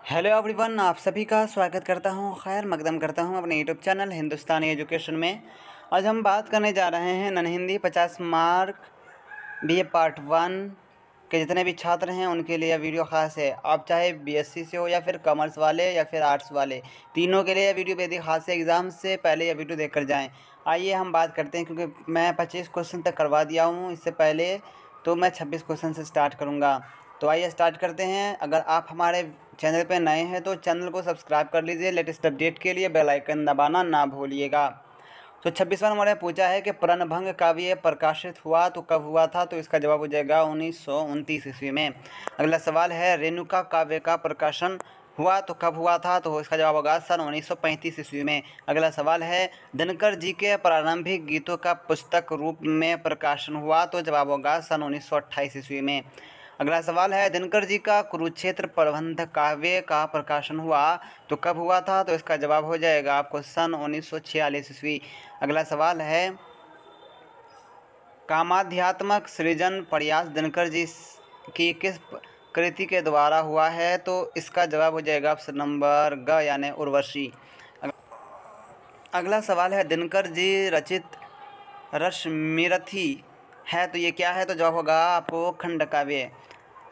Hello everyone, आप सभी का स्वागत करता हूं, खैर मकदम करता हूं अपने यूट्यूब चैनल हिंदुस्तानी एजुकेशन में। आज हम बात करने जा रहे हैं non Hindi 50 mark BA part 1 के जितने भी छात्र हैं उनके लिए यह वीडियो ख़ास है। आप चाहे बीएससी से हो या फिर कॉमर्स वाले या फिर आर्ट्स वाले, तीनों के लिए यह वीडियो बेहद ख़ास है। एग्ज़ाम से पहले यह वीडियो देख कर जाएँ। आइए हम बात करते हैं, क्योंकि मैं 25 क्वेश्चन तक करवा दिया हूँ इससे पहले, तो मैं 26 क्वेश्चन से स्टार्ट करूँगा। तो आइए स्टार्ट करते हैं। अगर आप हमारे चैनल पे नए हैं तो चैनल को सब्सक्राइब कर लीजिए। लेटेस्ट अपडेट के लिए बेल आइकन दबाना ना भूलिएगा। तो 26वां नंबर में पूछा है कि प्रणभंग काव्य प्रकाशित हुआ तो कब हुआ था, तो इसका जवाब हो जाएगा 1929 ईस्वी में। अगला सवाल है रेणुका काव्य का प्रकाशन हुआ तो कब हुआ था, तो इसका जवाब होगा सन 1935 ईस्वी में। अगला सवाल है दिनकर जी के प्रारंभिक गीतों का पुस्तक रूप में प्रकाशन हुआ, तो जवाब होगा सन 1928 ईस्वी में। अगला सवाल है दिनकर जी का कुरुक्षेत्र प्रबंध काव्य का प्रकाशन हुआ तो कब हुआ था, तो इसका जवाब हो जाएगा आपको सन 1946 ईस्वी। अगला सवाल है कामाध्यात्मक सृजन प्रयास दिनकर जी की किस कृति के द्वारा हुआ है, तो इसका जवाब हो जाएगा ऑप्शन नंबर ग यानी उर्वशी। अगला सवाल है दिनकर जी रचित रश्मिरथी है तो ये क्या है, तो जवाब होगा आपको खंड काव्य।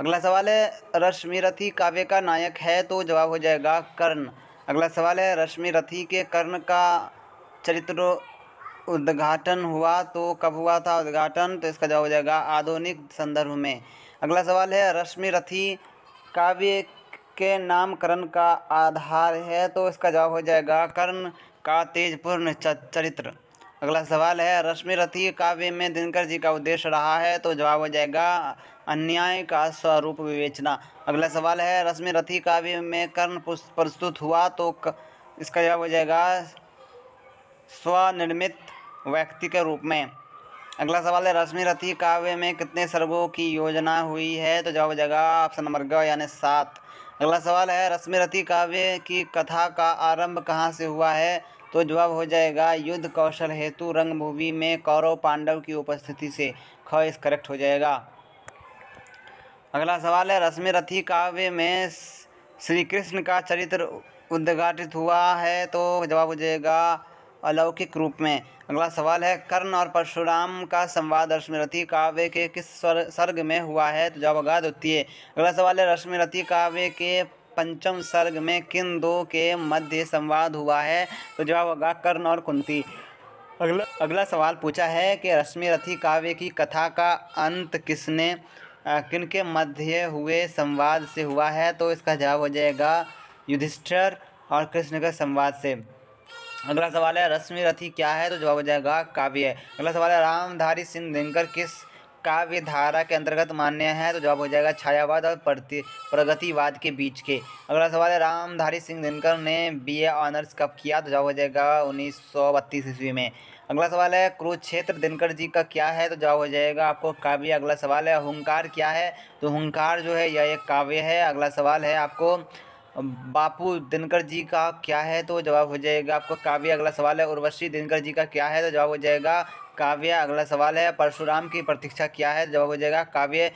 अगला सवाल है रश्मिरथी काव्य का नायक है, तो जवाब हो जाएगा कर्ण। अगला सवाल है रश्मिरथी के कर्ण का चरित्र उद्घाटन हुआ तो कब हुआ था उद्घाटन, तो इसका जवाब हो जाएगा आधुनिक संदर्भ में। अगला सवाल है रश्मिरथी काव्य के नामकरण का आधार है, तो इसका जवाब हो जाएगा कर्ण का तेजपूर्ण चरित्र। अगला सवाल है रश्मिरथी काव्य में दिनकर जी का उद्देश्य रहा है, तो जवाब हो जाएगा अन्याय का स्वरूप विवेचना। अगला सवाल है रश्मिरथी काव्य में कर्ण प्रस्तुत हुआ तो इसका जवाब हो जाएगा स्वनिर्मित व्यक्ति के रूप में। अगला सवाल है रश्मिरथी काव्य में कितने सर्गों की योजना हुई है, तो जवाब हो जाएगा ऑप्शन नंबर ग यानी 7। अगला सवाल है रश्मिरथी काव्य की कथा का आरंभ कहाँ से हुआ है, तो जवाब हो जाएगा युद्ध कौशल हेतु रंगभूमि में कौरव पांडव की उपस्थिति से। ख इस करेक्ट हो जाएगा। अगला सवाल है रश्मिरथी काव्य में श्री कृष्ण का चरित्र उद्घाटित हुआ है, तो जवाब हो जाएगा अलौकिक रूप में। अगला सवाल है कर्ण और परशुराम का संवाद रश्मिरथी काव्य के किस सर्ग में हुआ है, तो जवाब होगा द्वितीय। अगला सवाल है रश्मिरथी काव्य के पंचम सर्ग में किन दो के मध्य संवाद हुआ है, तो जवाब होगा कर्ण और कुंती। अगला सवाल पूछा है कि रश्मिरथी काव्य की कथा का अंत किनके मध्य हुए संवाद से हुआ है, तो इसका जवाब हो जाएगा युधिष्ठिर और कृष्ण के संवाद से। अगला सवाल है रश्मिरथी क्या है, तो जवाब हो जाएगा काव्य। अगला सवाल है रामधारी सिंह दिनकर किस काव्य धारा के अंतर्गत मान्य है, तो जवाब हो जाएगा छायावाद और प्रगतिवाद के बीच के। अगला सवाल है रामधारी सिंह दिनकर ने बीए ऑनर्स कब किया, तो जवाब हो जाएगा 1932 ईस्वी में। अगला सवाल है कुरुक्षेत्र दिनकर जी का क्या है, तो जवाब हो जाएगा आपको काव्य। अगला सवाल है हुंकार क्या है, तो हुंकार जो है यह एक काव्य है। अगला सवाल है आपको बापू दिनकर जी का क्या है, तो जवाब हो जाएगा आपको काव्य। अगला सवाल है उर्वशी दिनकर जी का क्या है, तो जवाब हो जाएगा काव्य। अगला सवाल है परशुराम की प्रतीक्षा क्या है, जवाब हो जाएगा काव्य।